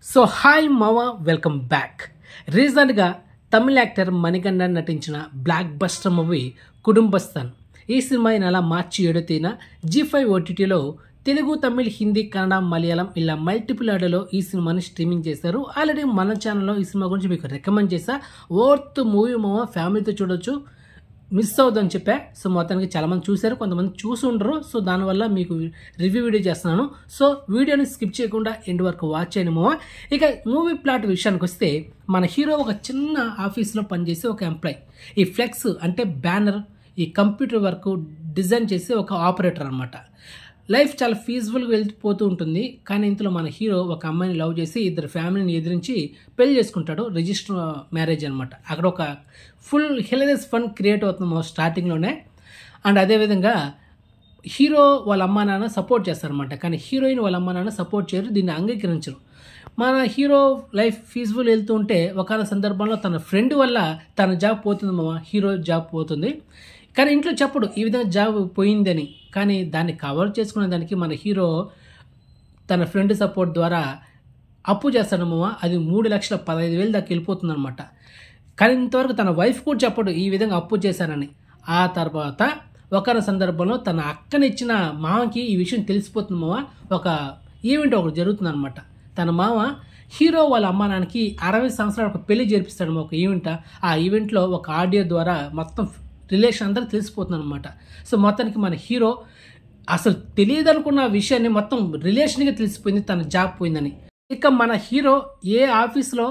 So hi మావా, welcome back. రీసెంట్గా తమిళ actor Manikandan నటించిన బ్లాక్ బస్టర్ మూవీ కుటుంబస్థన్. ఈ సినిమా ఈ నెల మార్చి 7వ తేదీన G5 OTTలో తెలుగు, తమిళ్, హిందీ, కన్నడ, మలయాళం ఇలా మల్టిపుల్ ఆర్డర్లో ఈ సినిమాని స్ట్రీమింగ్ చేశారు. ఆల్రెడీ మన ఛానల్లో ఈ సినిమా గురించి మీకు రికమెండ్ చేశా. వర్త్ మూవీ మావా, ఫ్యామిలీతో చూడొచ్చు, మిస్ అవుతుందని చెప్పా. సో మొత్తానికి చాలామంది చూశారు, కొంతమంది చూసి ఉండరు. సో దానివల్ల మీకు రివ్యూ వీడియో చేస్తున్నాను. సో వీడియోని స్కిప్ చేయకుండా ఎండ్ వరకు వాచ్ చేయండి మావా. ఇక మూవీ ప్లాట్ విషయానికి వస్తే, మన హీరో ఒక చిన్న ఆఫీస్లో పనిచేసే ఒక ఎంప్లాయ్. ఈ ఫ్లెక్స్ అంటే బ్యానర్, ఈ కంప్యూటర్ వర్క్ డిజైన్ చేసే ఒక ఆపరేటర్ అనమాట. లైఫ్ చాలా పీస్ఫుల్గా వెళ్ళిపోతూ ఉంటుంది. కానీ ఇంతలో మన హీరో ఒక అమ్మాయిని లవ్ చేసి ఇద్దరు ఫ్యామిలీని ఎదిరించి పెళ్లి చేసుకుంటాడు. రిజిస్టర్ మ్యారేజ్ అనమాట. అక్కడ ఒక ఫుల్ హిలరియస్ ఫన్ క్రియేట్ అవుతుంది స్టార్టింగ్లోనే. అండ్ అదేవిధంగా హీరో వాళ్ళ అమ్మా నాన్న సపోర్ట్ చేస్తారనమాట. కానీ హీరోయిన్ వాళ్ళ అమ్మా నాన్న సపోర్ట్ చేయరు, దీన్ని అంగీకరించరు. మన హీరో లైఫ్ పీస్ఫుల్ వెళ్తూ ఉంటే ఒకనొక సందర్భంలో తన ఫ్రెండ్ వల్ల తన జాబ్ పోతుంది మామ, హీరో జాబ్ పోతుంది. కానీ ఇంట్లో చెప్పడు ఈ విధంగా జాబ్ పోయిందని. కానీ దాన్ని కవర్ చేసుకునే దానికి మన హీరో తన ఫ్రెండ్ సపోర్ట్ ద్వారా అప్పు చేస్తాడు మామ. అది 3,15,000 దాకా వెళ్ళిపోతుంది అనమాట. కానీ ఇంతవరకు తన వైఫ్ కూడా చెప్పడు ఈ విధంగా అప్పు చేశానని. ఆ తర్వాత ఒకరి సందర్భంలో తన అక్కనిచ్చిన మామకి ఈ విషయం తెలిసిపోతుంది మామ. ఒక ఈవెంట్ ఒకటి జరుగుతుంది అనమాట. తన మామ హీరో వాళ్ళ అమ్మా నాన్నకి 60 సంవత్సరాలు ఒక పెళ్లి జరిపిస్తాడు ఒక ఈవెంట్. ఆ ఈవెంట్లో ఒక ఆడియో ద్వారా మొత్తం రిలేషన్ అందరూ తెలిసిపోతుంది అనమాట. సో మొత్తానికి మన హీరో అసలు తెలియదు అనుకున్న విషయాన్ని మొత్తం రిలేషన్గా తెలిసిపోయింది, తన జాబ్ పోయిందని. ఇక మన హీరో ఏ ఆఫీస్లో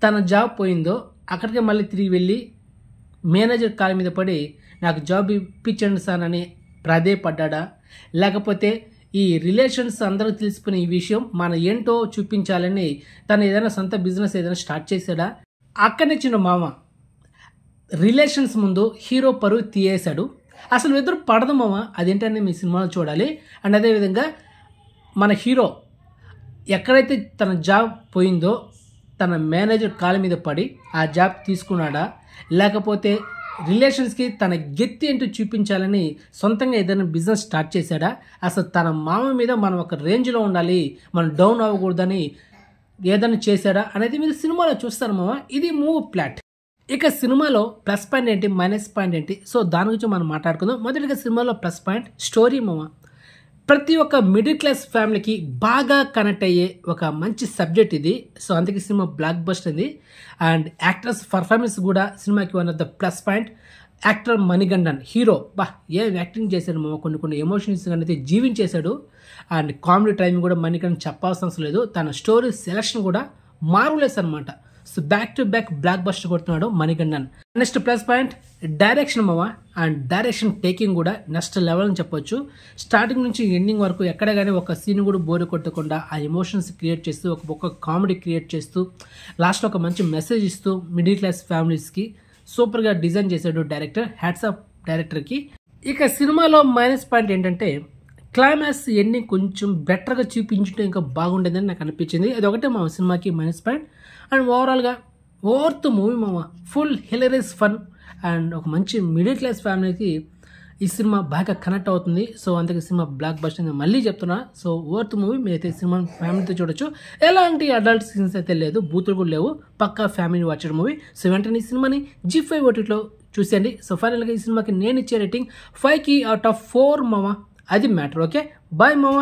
తన జాబ్ పోయిందో అక్కడికి మళ్ళీ తిరిగి వెళ్ళి మేనేజర్ కాళ్ళ మీద పడి నాకు జాబ్ ఇప్పించండి సార్ అని ప్రాధేయపడ్డా, లేకపోతే ఈ రిలేషన్స్ అందరూ తెలిసిపోయిన ఈ విషయం మన ఏంటో చూపించాలని తను ఏదైనా సొంత బిజినెస్ ఏదైనా స్టార్ట్ చేశాడా? అక్కడి చిన్న మామ రిలేషన్స్ ముందు హీరో పరువు తీయేశాడు. అసలు ఇద్దరు పడదు మామ, అదేంటని మీ సినిమాలో చూడాలి. అండ్ అదేవిధంగా మన హీరో ఎక్కడైతే తన జాబ్ పోయిందో తన మేనేజర్ కాళ్ళ మీద పడి ఆ జాబ్ తీసుకున్నాడా, లేకపోతే రిలేషన్స్కి తన గెత్తి ఏంటో చూపించాలని సొంతంగా ఏదైనా బిజినెస్ స్టార్ట్ చేశాడా? అసలు తన మామ మీద మనం ఒక రేంజ్లో ఉండాలి, మనం డౌన్ అవ్వకూడదని ఏదైనా చేశాడా అనేది మీరు సినిమాలో చూస్తారు మామ. ఇది మూవీ ప్లాట్. ఇక సినిమాలో ప్లస్ పాయింట్ ఏంటి, మైనస్ పాయింట్ ఏంటి, సో దాని గురించి మనం మాట్లాడుకుందాం. మొదటిగా సినిమాలో ప్లస్ పాయింట్ స్టోరీ మామ. ప్రతి ఒక్క మిడిల్ క్లాస్ ఫ్యామిలీకి బాగా కనెక్ట్ అయ్యే ఒక మంచి సబ్జెక్ట్ ఇది. సో అందుకే సినిమా బ్లాక్ బస్టర్ ఇది. అండ్ యాక్టర్స్ పర్ఫార్మెన్స్ కూడా సినిమాకి one of the plus point. Actor Manikandan hero ఏం యాక్టింగ్ చేశాడు మామ, కొన్ని ఎమోషన్స్ అనేది జీవించేశాడు. అండ్ కామెడీ టైమింగ్ కూడా మణికంఠన్ చెప్పాల్సిన అవసరం లేదు. తన స్టోరీ సెలెక్షన్ కూడా మార్వెలస్ అనమాట. So back to back blockbuster కొడుతున్నాడు Manikandan. Next plus point direction మామ. అండ్ డైరెక్షన్ టేకింగ్ కూడా నెక్స్ట్ లెవెల్ అని చెప్పొచ్చు. స్టార్టింగ్ నుంచి ఎండింగ్ వరకు ఎక్కడ కానీ ఒక సీన్ కూడా బోర్ కొట్టకుండా ఆ ఎమోషన్స్ క్రియేట్ చేస్తూ ఒక కామెడీ క్రియేట్ చేస్తూ లాస్ట్లో ఒక మంచి మెసేజ్ ఇస్తూ మిడిల్ క్లాస్ ఫ్యామిలీస్కి సూపర్గా డిజైన్ చేశాడు డైరెక్టర్. హ్యాట్స్ ఆఫ్ డైరెక్టర్కి. ఇక సినిమాలో మైనస్ పాయింట్ ఏంటంటే క్లైమాక్స్ ఎండింగ్ కొంచెం బెటర్గా చూపించుంటే ఇంకా బాగుండేదని నాకు అనిపించింది. అది ఒకటే మా సినిమాకి మైనస్ పాయింట్. అండ్ ఓవరాల్గా వర్త్ మూవీ మామ, ఫుల్ హిలరియస్ ఫన్. అండ్ ఒక మంచి మిడిల్ క్లాస్ ఫ్యామిలీకి ఈ సినిమా బాగా కనెక్ట్ అవుతుంది. సో అందుకే సినిమా బ్లాక్ బస్టర్ నేను మళ్ళీ చెప్తున్నా. సో వర్త్ మూవీ, మీరైతే సినిమా ఫ్యామిలీతో చూడొచ్చు. ఎలాంటి అడల్ట్ సీన్స్ అయితే లేదు, బూతులు కూడా లేవు, పక్కా ఫ్యామిలీ వాచ్ మూవీ. సో వెంటనే ఈ సినిమాని G5 OTTలో చూసేయండి. సో ఫైనల్గా ఈ సినిమాకి నేను ఇచ్చే రేటింగ్ 5 out of 4 మామ. అది మ్యాటర్. ఓకే, బాయ్ మామ.